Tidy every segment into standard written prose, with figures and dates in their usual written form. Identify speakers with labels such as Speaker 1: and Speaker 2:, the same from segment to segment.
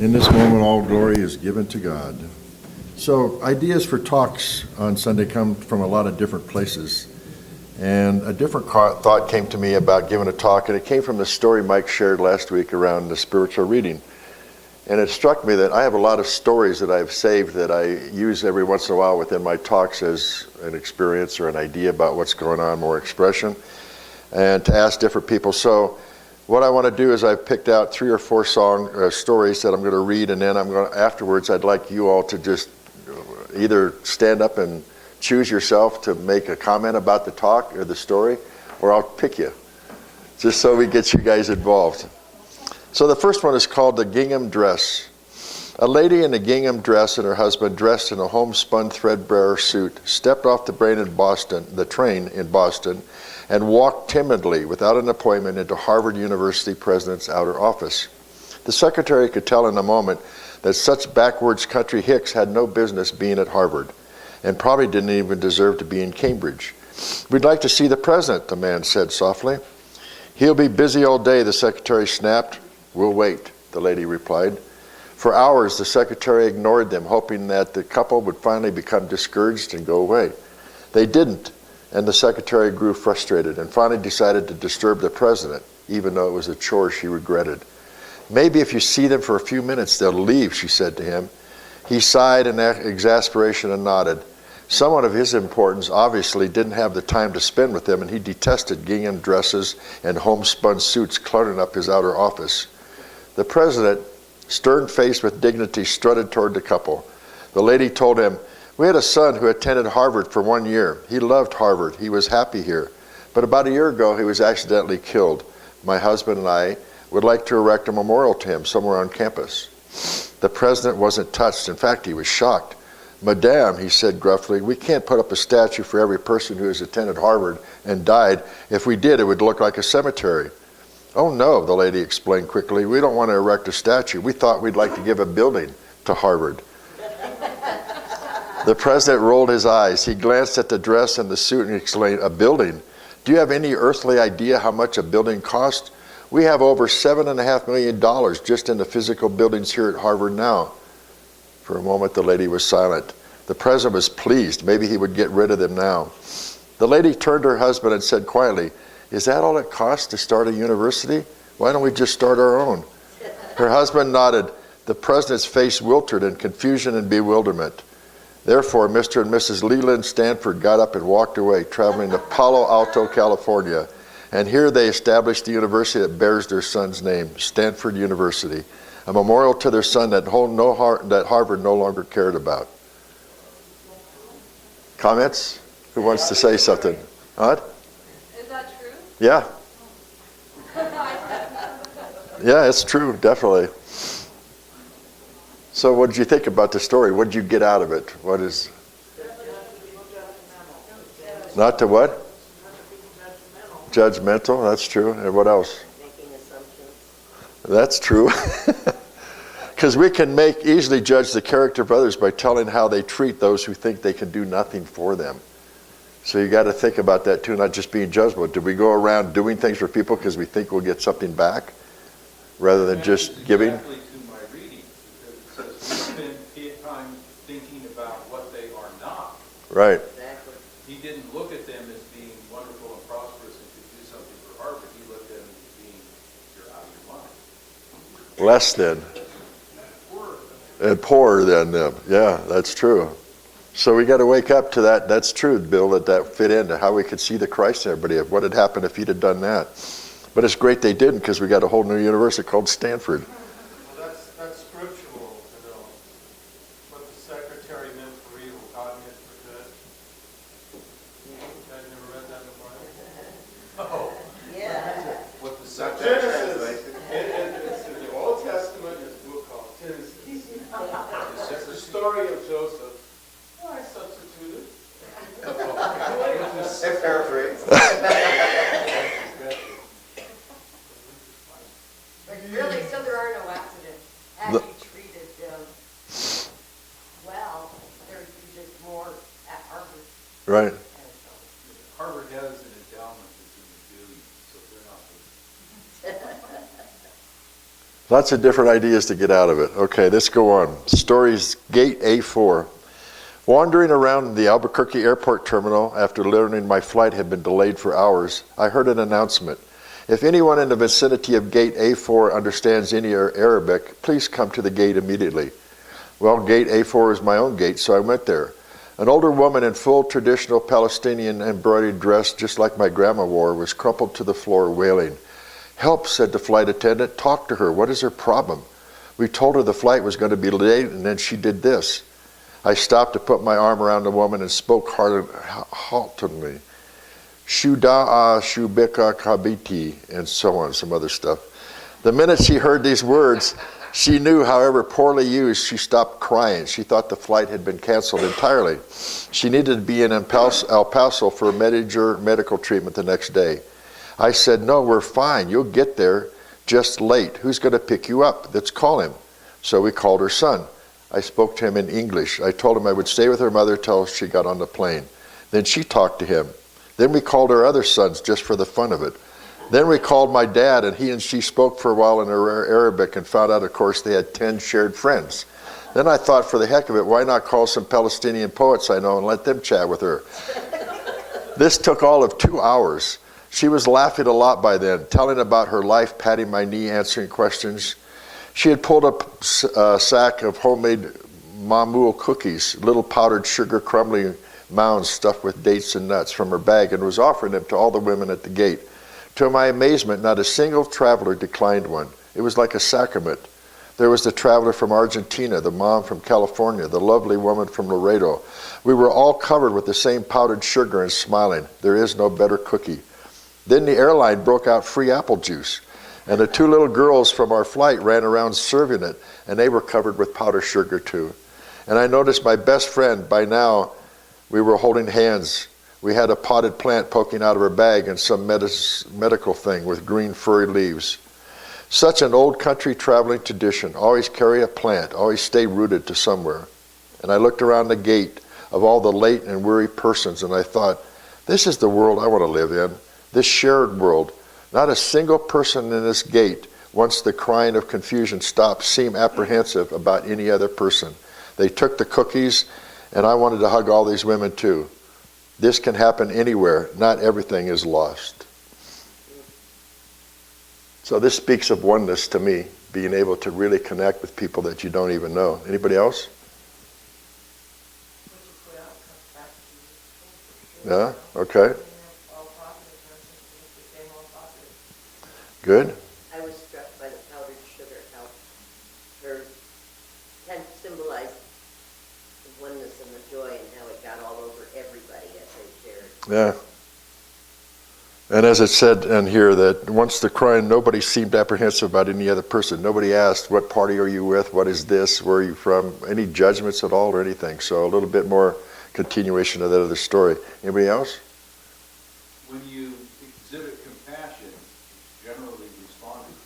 Speaker 1: In this moment, all glory is given to God. So ideas for talks on Sunday come from a lot of different places. And a different thought came to me about giving a talk, and it came from the story Mike shared last week around the spiritual reading. And it struck me that I have a lot of stories that I've saved that I use every once in a while within my talks as an experience or an idea about what's going on, more expression, and to ask different people. So what I want to do is I've picked out 3 or 4 stories that I'm going to read, and then afterwards I'd like you all to just either stand up and choose yourself to make a comment about the talk or the story, or I'll pick you, just so we get you guys involved. So the first one is called The Gingham Dress. A lady in a gingham dress and her husband, dressed in a homespun threadbare suit, stepped off the train in Boston, and walked timidly, without an appointment, into Harvard University president's outer office. The secretary could tell in a moment that such backwards country hicks had no business being at Harvard, and probably didn't even deserve to be in Cambridge. "We'd like to see the president," the man said softly. "He'll be busy all day," the secretary snapped. "We'll wait," the lady replied. For hours, the secretary ignored them, hoping that the couple would finally become discouraged and go away. They didn't, and the secretary grew frustrated and finally decided to disturb the president, even though it was a chore she regretted. "Maybe if you see them for a few minutes, they'll leave," she said to him. He sighed in exasperation and nodded. Someone of his importance obviously didn't have the time to spend with them, and he detested gingham dresses and homespun suits cluttering up his outer office. The president, stern-faced with dignity, strutted toward the couple. The lady told him, "We had a son who attended Harvard for 1 year. He loved Harvard. He was happy here. But about a year ago, he was accidentally killed. My husband and I would like to erect a memorial to him somewhere on campus." The president wasn't touched. In fact, he was shocked. "Madame," he said gruffly, "we can't put up a statue for every person who has attended Harvard and died. If we did, it would look like a cemetery." "Oh no," the lady explained quickly. "We don't want to erect a statue. We thought we'd like to give a building to Harvard." The president rolled his eyes. He glanced at the dress and the suit and exclaimed, "A building? Do you have any earthly idea how much a building costs? We have over $7.5 million just in the physical buildings here at Harvard now." For a moment, the lady was silent. The president was pleased. Maybe he would get rid of them now. The lady turned to her husband and said quietly, "Is that all it costs to start a university? Why don't we just start our own?" Her husband nodded. The president's face wilted in confusion and bewilderment. Therefore, Mr. and Mrs. Leland Stanford got up and walked away, traveling to Palo Alto, California. And here they established the university that bears their son's name, Stanford University, a memorial to their son that Harvard no longer cared about. Comments? Who wants to say something? What?
Speaker 2: Is that true?
Speaker 1: Yeah. Yeah, it's true, definitely. So what did you think about the story? What did you get out of it? What is... Not to what? Judgmental, that's true. And what else?
Speaker 3: Making assumptions.
Speaker 1: That's true. Because we can easily judge the character of others by telling how they treat those who think they can do nothing for them. So you got to think about that too, not just being judgmental. Do we go around doing things for people because we think we'll get something back, rather than just giving?
Speaker 4: Exactly to my reading, because it says we spend time thinking about what they are not.
Speaker 1: Right.
Speaker 3: Exactly.
Speaker 4: He didn't look at them as being wonderful and prosperous and could do something for Harvard. He looked at them as being, you're out of your mind.
Speaker 1: Less than. And poorer than them. Yeah, that's true. So we got to wake up to that. That's true, Bill, that fit into how we could see the Christ in everybody. What had happened if he'd have done that? But it's great they didn't, because we got a whole new university called Stanford.
Speaker 5: Well, that's scriptural to know what the secretary meant for evil, God meant for good. You guys never read that in the Bible?
Speaker 4: Oh,
Speaker 3: Yeah.
Speaker 4: what the secretary
Speaker 5: Genesis. It's in the Old Testament. It's a book called Genesis. It's the story of Joseph. Oh, I substituted.
Speaker 6: Paraphrase.
Speaker 3: Really, so there are no
Speaker 1: Lots of different ideas to get out of it. Okay, let's go on. Stories, Gate A4. Wandering around the Albuquerque airport terminal after learning my flight had been delayed for hours, I heard an announcement. If anyone in the vicinity of Gate A4 understands any Arabic, please come to the gate immediately. Well, Gate A4 is my own gate, so I went there. An older woman in full traditional Palestinian embroidered dress, just like my grandma wore, was crumpled to the floor wailing. "Help," said the flight attendant. "Talk to her. What is her problem?" We told her the flight was going to be late, and then she did this. I stopped to put my arm around the woman and spoke haltingly. Shuda'a shubika kabiti, and so on, some other stuff. The minute she heard these words, she knew, however poorly used, she stopped crying. She thought the flight had been canceled entirely. She needed to be in El Paso for a major medical treatment the next day. I said, "No, we're fine. You'll get there, just late. Who's going to pick you up? Let's call him." So we called her son. I spoke to him in English. I told him I would stay with her mother till she got on the plane. Then she talked to him. Then we called our other sons just for the fun of it. Then we called my dad, and he and she spoke for a while in Arabic and found out, of course, they had 10 shared friends. Then I thought, for the heck of it, why not call some Palestinian poets I know and let them chat with her? This took all of 2 hours. She was laughing a lot by then, telling about her life, patting my knee, answering questions. She had pulled up a sack of homemade mamul cookies, little powdered sugar crumbly mounds stuffed with dates and nuts, from her bag, and was offering them to all the women at the gate. To my amazement, not a single traveler declined one. It was like a sacrament. There was the traveler from Argentina, the mom from California, the lovely woman from Laredo. We were all covered with the same powdered sugar and smiling. There is no better cookie. Then the airline broke out free apple juice, and the 2 little girls from our flight ran around serving it, and they were covered with powdered sugar too. And I noticed my best friend, by now, we were holding hands. We had a potted plant poking out of her bag and some medical thing with green furry leaves. Such an old country traveling tradition. Always carry a plant, always stay rooted to somewhere. And I looked around the gate of all the late and weary persons, and I thought, this is the world I want to live in, this shared world. Not a single person in this gate, once the crying of confusion stopped, seemed apprehensive about any other person. They took the cookies, and I wanted to hug all these women too. This can happen anywhere. Not everything is lost. So this speaks of oneness to me, being able to really connect with people that you don't even know. Anybody else? Yeah? Okay. Good.
Speaker 3: I was struck by the powdered sugar, how her kind of symbolized the oneness and the joy and how it got all over everybody as they shared.
Speaker 1: Yeah. And as it said in here, that once the crying, nobody seemed apprehensive about any other person. Nobody asked, what party are you with? What is this? Where are you from? Any judgments at all or anything. So a little bit more continuation of that other story. Anybody else?
Speaker 4: When you exhibit compassion, it's generally responded to.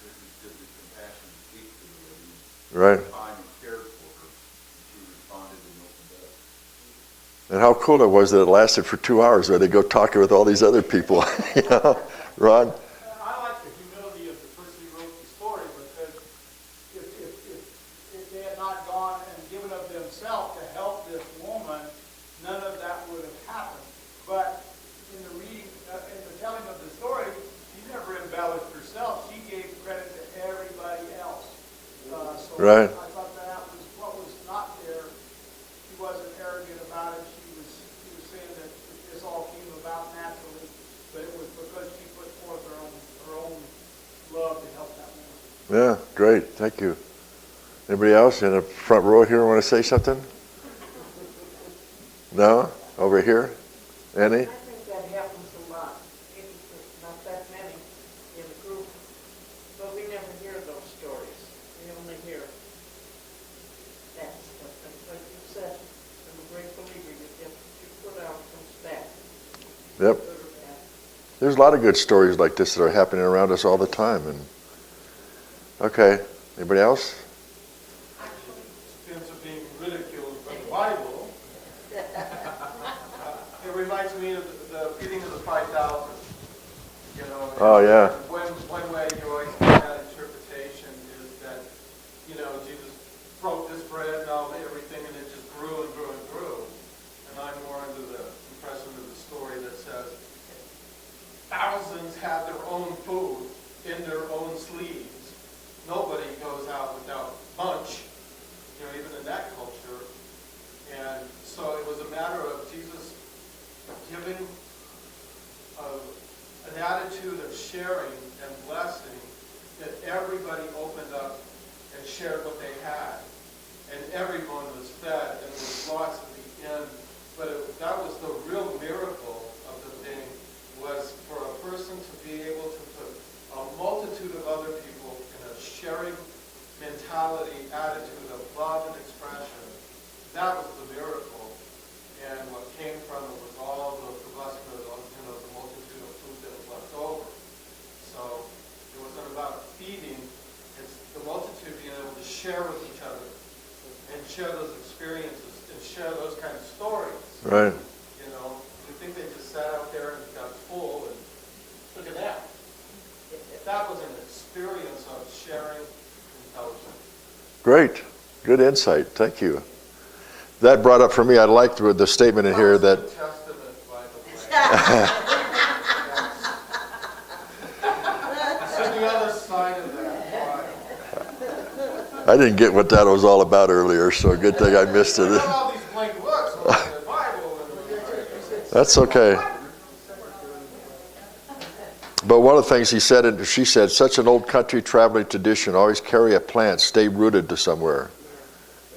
Speaker 4: This is just the compassion to speak to the lady.
Speaker 1: Right.
Speaker 4: Time and cared for her, and she responded and opened up.
Speaker 1: And how cool it was that it lasted for 2 hours where they go talking with all these other people. You know, Ron?
Speaker 5: I like the humility of the person who wrote the story, because if they had not gone and given of themselves to help this woman, none of that would have happened. But in the reading, in the telling of the story, she never embellished herself. She gave credit to everybody else.
Speaker 1: Right.
Speaker 5: I thought that was what was not there. She wasn't arrogant about it. She was saying that this all came about naturally, but it was because she put forth her own love to help that woman.
Speaker 1: Yeah, great. Thank you. Anybody else in the front row here want to say something? No? Over here? Annie?
Speaker 2: I think that happens a lot. Maybe not that many in a group, but we never hear those stories. We only hear that stuff. And like you said, I'm a great believer that what you put out comes back.
Speaker 1: Yep.
Speaker 2: Good or bad.
Speaker 1: There's a lot of good stories like this that are happening around us all the time. And okay. Anybody else?
Speaker 5: Speaking of being ridiculed by the Bible, it reminds me of the feeding of the 5,000. You know.
Speaker 1: Oh, yeah.
Speaker 5: One way you always
Speaker 6: read now everything, and it just grew and grew and grew. And I'm more under the impression of the story that says thousands had their own food in their own sleeves. Nobody goes out without lunch, even in that culture. And so it was a matter of Jesus giving an attitude of sharing and blessing, that everybody opened up and shared what they had. And everyone was fed, and there was lots at the end. But that was the real miracle of the thing, was for a person to be able to put a multitude of other people in a sharing mentality, attitude of love and expression. That was the miracle. And what came from it was all the blessing of the multitude of food that was left over. So it wasn't about feeding, it's the multitude being able to share with each other and share those experiences and share those kind of stories.
Speaker 1: Right.
Speaker 6: You think they just sat out there and got full and look at that. That was an experience of sharing and fellowship.
Speaker 1: Great. Good insight. Thank you. That brought up for me, I liked the statement in here that...
Speaker 6: That was the Testament, by the way. It's on the other side of that.
Speaker 1: I didn't get what that was all about earlier, so good thing I missed
Speaker 6: I
Speaker 1: it.
Speaker 6: got all these blank books in the Bible.
Speaker 1: That's okay. But one of the things he said, and she said, such an old country traveling tradition, always carry a plant, stay rooted to somewhere.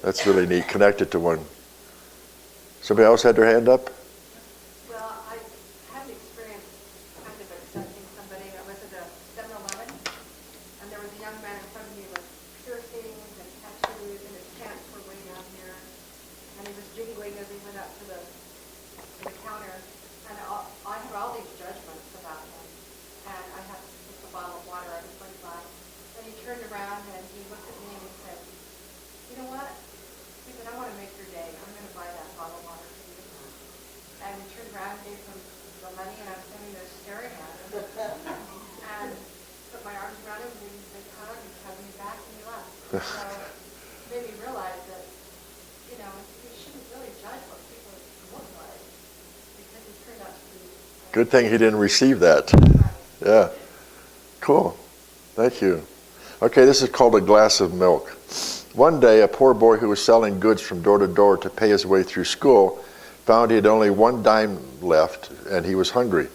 Speaker 1: That's really neat, connected to one. Somebody else had their hand up?
Speaker 7: Well, I had the experience kind of accepting somebody. I was at a 7-Eleven, and there was a young man in front of me with piercings and tattoos, and his pants were way down here. And he was jiggling as he went up to the counter. And I had all these judgments about him. And I had just a bottle of water I was going to buy. And he turned around and he looked at me and he said, "You know what?" He said, "I want to make your day. I'm going to buy that bottle of water for you." And he turned around and gave him the money, and I'm standing there staring at him. And put my arms around him, and they hugged, and hugged me back, and he left. So it made me realize that, we shouldn't really judge what people look like, because it turned out to be...
Speaker 1: Good thing he didn't receive that. Yeah. Cool. Thank you. Okay, this is called a glass of milk. One day, a poor boy who was selling goods from door to door to pay his way through school found he had only 1 dime left, and he was hungry.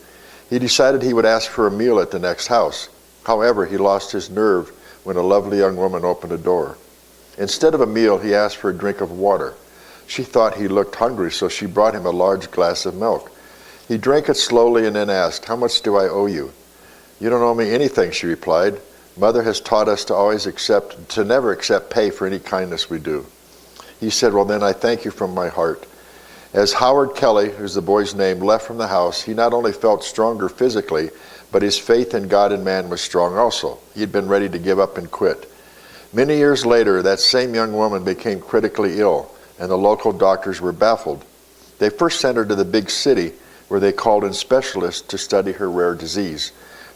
Speaker 1: He decided he would ask for a meal at the next house. However, he lost his nerve when a lovely young woman opened a door. Instead of a meal, he asked for a drink of water. She thought he looked hungry, so she brought him a large glass of milk. He drank it slowly and then asked, "How much do I owe you?" "You don't owe me anything," she replied. "Mother has taught us to never accept pay for any kindness we do." He said, "Well, then I thank you from my heart." As Howard Kelly, who's the boy's name, left from the house, he not only felt stronger physically, but his faith in God and man was strong also. He had been ready to give up and quit. Many years later, that same young woman became critically ill, and the local doctors were baffled. They first sent her to the big city, where they called in specialists to study her rare disease.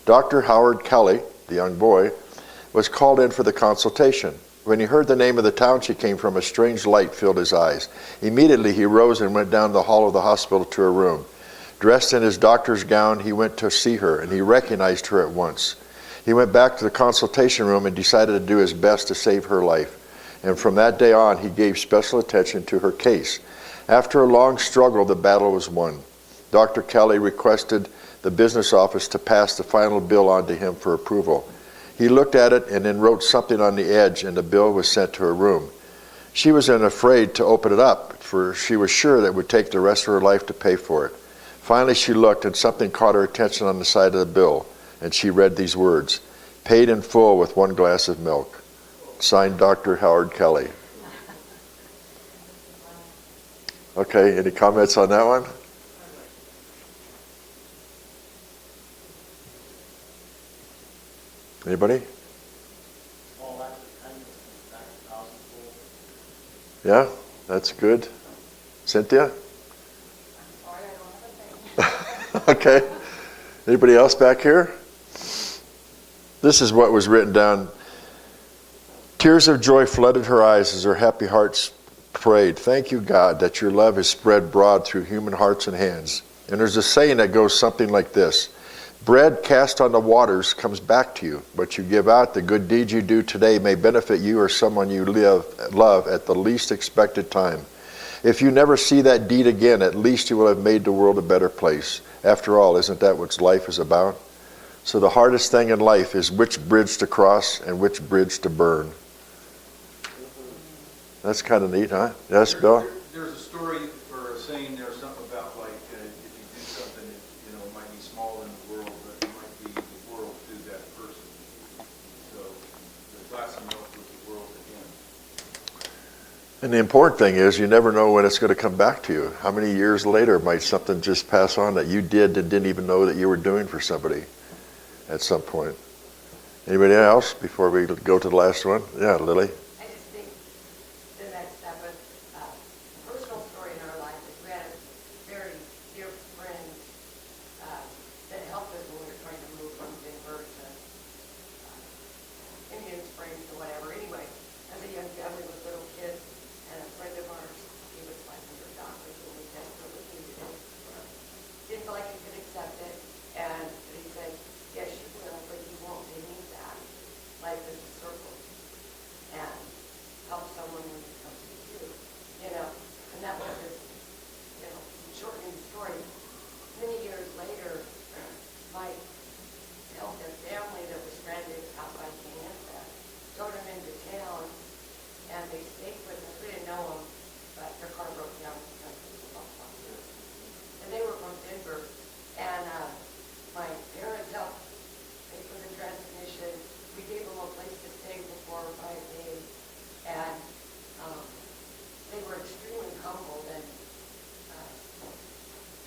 Speaker 1: Dr. Howard Kelly, the young boy, was called in for the consultation. When he heard the name of the town she came from, a strange light filled his eyes. Immediately he rose and went down the hall of the hospital to her room. Dressed in his doctor's gown, he went to see her, and he recognized her at once. He went back to the consultation room and decided to do his best to save her life. And from that day on, he gave special attention to her case. After a long struggle, the battle was won. Dr. Kelly requested the business office to pass the final bill on to him for approval. He looked at it and then wrote something on the edge, and the bill was sent to her room. She was afraid to open it up, for she was sure that it would take the rest of her life to pay for it. Finally, she looked, and something caught her attention on the side of the bill, and she read these words, "Paid in full with 1 glass of milk." Signed, Dr. Howard Kelly. Okay, any comments on that one? Anybody? Yeah, that's good. Cynthia? Okay. Anybody else back here? This is what was written down. Tears of joy flooded her eyes as her happy hearts prayed, "Thank you, God, that your love is spread broad through human hearts and hands." And there's a saying that goes something like this: bread cast on the waters comes back to you. What you give out, the good deeds you do today may benefit you or someone you love at the least expected time. If you never see that deed again, at least you will have made the world a better place. After all, isn't that what life is about? So the hardest thing in life is which bridge to cross and which bridge to burn. That's kind of neat, huh? Yes, Bill?
Speaker 4: There's a story or a saying there, something about like if you do something that, it might be small in the world, but it might be the world to that person. So the glass of milk was the world to him.
Speaker 1: And the important thing is you never know when it's going to come back to you. How many years later might something just pass on that you did and didn't even know that you were doing for somebody at some point? Anybody else before we go to the last one? Yeah, Lily?
Speaker 8: I just think the next step of a personal story in our life is we had a very dear friend that helped us when we were trying to move from Denver to Indian Springs or whatever. Anyway, as a young family with little kids, and a friend of ours gave us $500 when we desperately needed it. Didn't feel like he could accept it, and he said, "Yes, you will, but you won't. They need that. Life is a circle." And help someone when it comes to you, and that was just, shortening the story. Many years later, my elder family that was stranded out by Kansas towed them into town, and they stayed with us. We didn't know them, but their car broke down because of the lockdown. And they were from Denver, and my parents helped pay for the transmission. We gave them a place to stay for 4 or 5 days, and they were extremely humbled and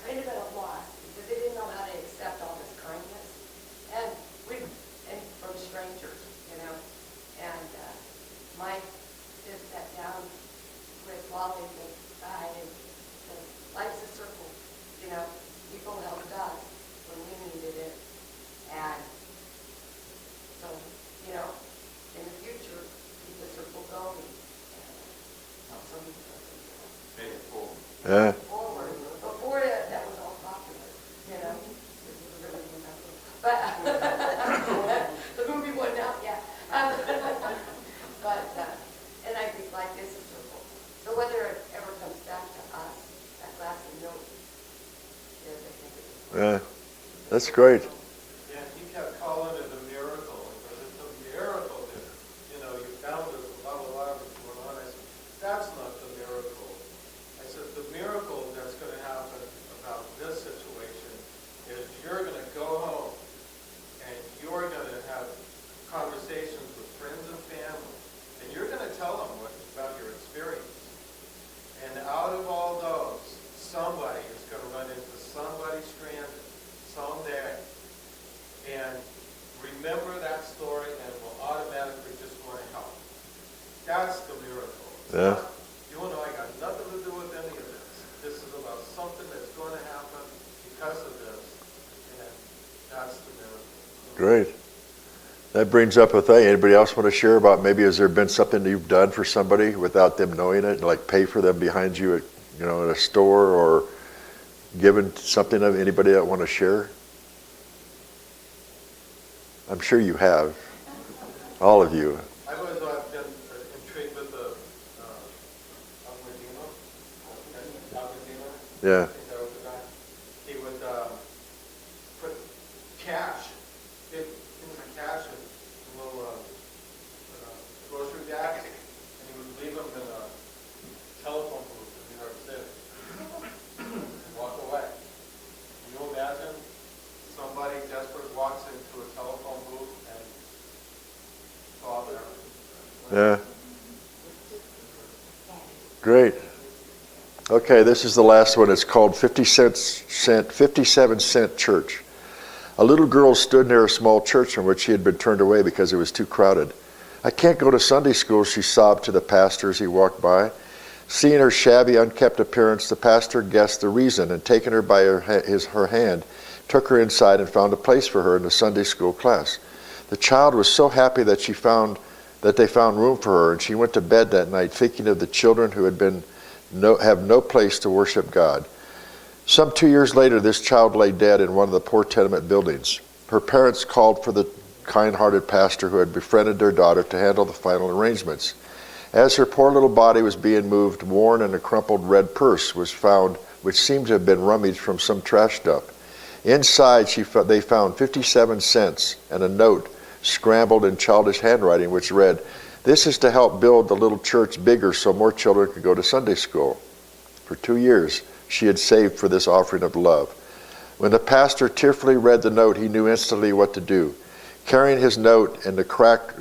Speaker 8: kind of at a loss because they didn't know how to accept all this kindness and from strangers, And Mike just sat down with Wally and I and said, "Life's a circle, People helped us when we needed it, and so, in the future, keep the circle going and help some people
Speaker 4: Pay it forward.
Speaker 1: Yeah.
Speaker 8: forward. Before that was all popular, This is really remember. But the movie wasn't out yet. But and I think like this is circle. So whether it ever comes back to us, that glass of milk is, I think it's.
Speaker 1: Yeah. That's great.
Speaker 6: Yeah, he kept calling it a miracle, because it's a miracle that, you found us, blah, blah, blah, what's going on. I said, that's not the miracle. I said, the miracle that's going to happen about this situation is you're going to go home and you're going to have conversations with friends and family, and you're going to tell them about your experience. And out of all those, somebody is going to run into somebody stranded someday, and remember that story and will automatically just want to help. That's the miracle. It's
Speaker 1: Yeah.
Speaker 6: not, you and I got nothing to do with any of this. This is about something that's going to happen because of this, and that's the miracle.
Speaker 1: Great. That brings up a thing. Anybody else want to share about maybe has there been something you've done for somebody without them knowing it, like pay for them behind you at a store or given something of anybody that want to share? I'm sure you have. All of you.
Speaker 6: I've always been intrigued with the Albertino.
Speaker 1: Yeah.
Speaker 6: I think that was the guy. He would put cash, big things of cash in little grocery bags, and he would leave them in a telephone booth in New York City and walk away. Can you imagine somebody desperate walks into a telephone booth and saw there?
Speaker 1: Yeah. Great. Okay, this is the last one. It's called 57 Cent Church. A little girl stood near a small church from which she had been turned away because it was too crowded. "I can't go to Sunday school," she sobbed to the pastor as he walked by. Seeing her shabby, unkempt appearance, the pastor guessed the reason, and taking her by her hand, took her inside and found a place for her in the Sunday school class. The child was so happy that she found that they found room for her, and she went to bed that night thinking of the children who have no place to worship God. Some 2 years later, this child lay dead in one of the poor tenement buildings. Her parents called for the kind-hearted pastor who had befriended their daughter to handle the final arrangements. As her poor little body was being moved, worn and a crumpled red purse was found, which seemed to have been rummaged from some trash dump. Inside, they found 57 cents and a note scrambled in childish handwriting, which read, "This is to help build the little church bigger so more children could go to Sunday school." For 2 years, she had saved for this offering of love. When the pastor tearfully read the note, he knew instantly what to do. Carrying his note and the cracked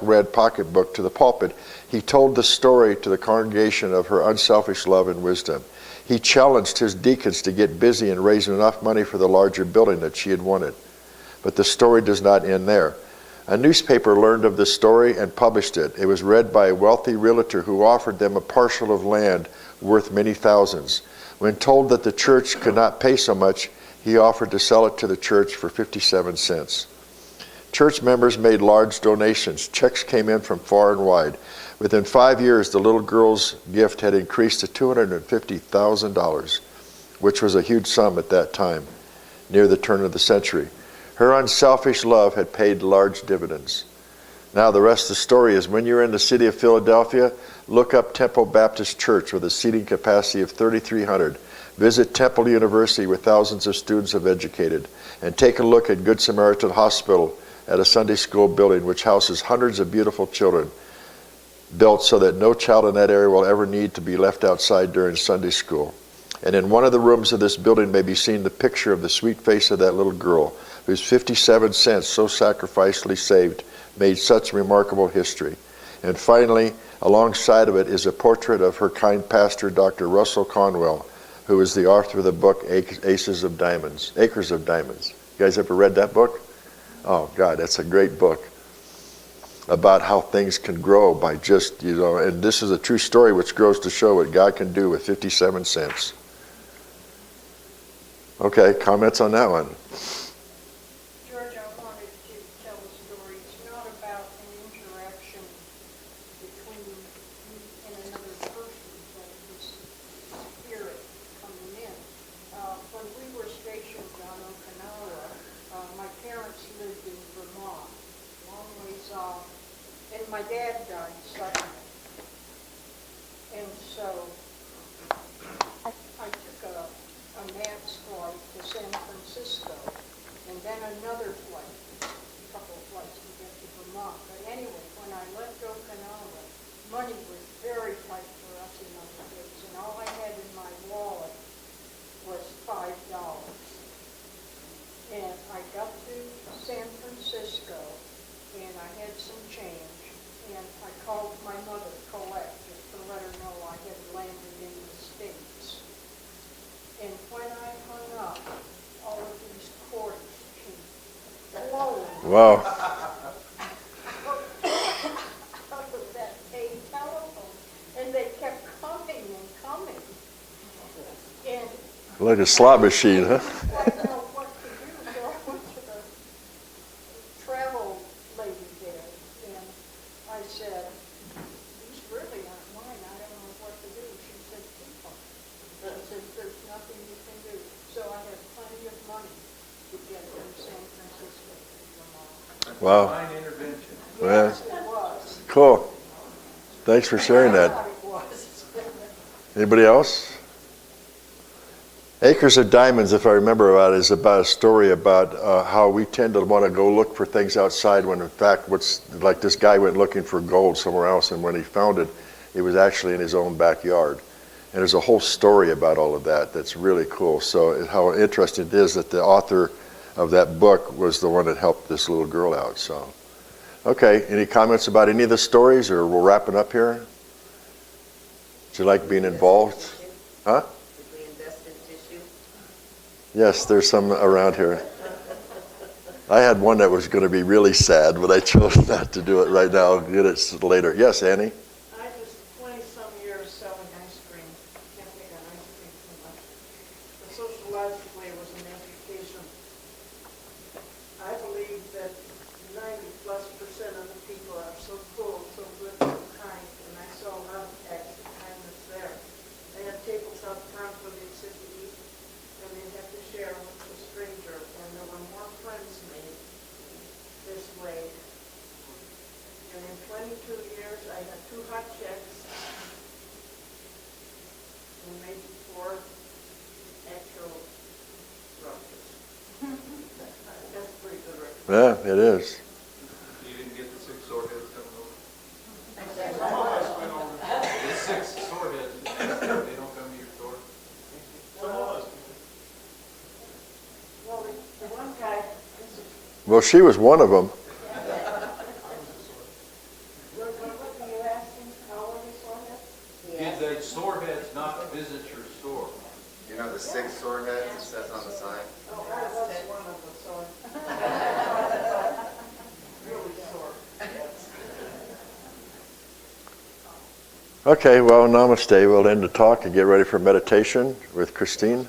Speaker 1: red pocketbook to the pulpit, he told the story to the congregation of her unselfish love and wisdom. He challenged his deacons to get busy and raise enough money for the larger building that she had wanted. But the story does not end there. A newspaper learned of the story and published it. It was read by a wealthy realtor who offered them a parcel of land worth many thousands. When told that the church could not pay so much, he offered to sell it to the church for 57 cents. Church members made large donations. Checks came in from far and wide. Within 5 years, the little girl's gift had increased to $250,000, which was a huge sum at that time, near the turn of the century. Her unselfish love had paid large dividends. Now the rest of the story is, when you're in the city of Philadelphia, look up Temple Baptist Church with a seating capacity of 3,300. Visit Temple University, where thousands of students have educated, and take a look at Good Samaritan Hospital at a Sunday school building which houses hundreds of beautiful children, built so that no child in that area will ever need to be left outside during Sunday school. And in one of the rooms of this building may be seen the picture of the sweet face of that little girl, whose 57 cents, so sacrificially saved, made such remarkable history. And finally, alongside of it is a portrait of her kind pastor, Dr. Russell Conwell, who is the author of the book Acres of Diamonds. You guys ever read that book? Oh God, that's a great book about how things can grow by just, and this is a true story which goes to show what God can do with 57 cents. Okay, comments on that one?
Speaker 2: George, I wanted to tell a story. It's not about an interaction between you and another person, but this spirit coming in. When we were stationed on Okinawa, my parents lived in Vermont, long ways off, and my dad died suddenly. And so I took a MAX flight to San Francisco, and then another flight, a couple of flights to get to Vermont. But anyway, when I left Okinawa, money was very tight for us in those days, and all I had in my wallet was $5. And I got to San Francisco, and I had some change, and I called my mother, Colette, just to let her know I had landed in the States. And when I hung up, all of these quarters came flowing
Speaker 1: Wow.
Speaker 2: out of that paid telephone, and they kept coming and coming. And
Speaker 1: Like a slot machine, huh?
Speaker 2: I didn't know what to do, so I went to the travel lady there, and I said, "These really aren't mine, I don't know what to do." She said, "Keep them." I said, "There's nothing you can do." So I had plenty of money to get from San Francisco to Vermont.
Speaker 1: Wow.
Speaker 4: Divine intervention.
Speaker 1: Well,
Speaker 2: Yes, it was.
Speaker 1: cool. Thanks for sharing
Speaker 2: I
Speaker 1: that.
Speaker 2: thought it was.
Speaker 1: Anybody else? Acres of Diamonds, if I remember right, is about a story about how we tend to want to go look for things outside when in fact like this guy went looking for gold somewhere else, and when he found it, it was actually in his own backyard. And there's a whole story about all of that that's really cool. So how interesting it is that the author of that book was the one that helped this little girl out. So, okay, any comments about any of the stories, or we're wrapping up here? Do you like being involved? Huh?
Speaker 3: Did we invest in tissue?
Speaker 1: Yes, there's some around here. I had one that was going to be really sad, but I chose not to do it right now. I'll get it later. Yes, Annie?
Speaker 2: I was 20-some years selling ice cream. Can't think on ice cream so much. The sociologically it was an education. I believe that 90+% of the people are 2 years, I had 2 hot checks, and maybe 4 actual ruptures. That's pretty good record.
Speaker 1: Yeah, it is.
Speaker 4: You didn't get the 6 sore heads coming over?
Speaker 6: Some of us went over,
Speaker 4: The 6 sore heads, they don't come to your store?
Speaker 6: some of us.
Speaker 2: Well, the one guy, this is,
Speaker 1: Well, she was one of them.
Speaker 2: what were you asking, how old is one?
Speaker 4: Did the sore heads not visit your store?
Speaker 9: You know the 6 sore heads it says on the sign?
Speaker 2: Oh, I was one of them, so. Really sore.
Speaker 1: Okay, well, namaste. We'll end the talk and get ready for meditation with Christine.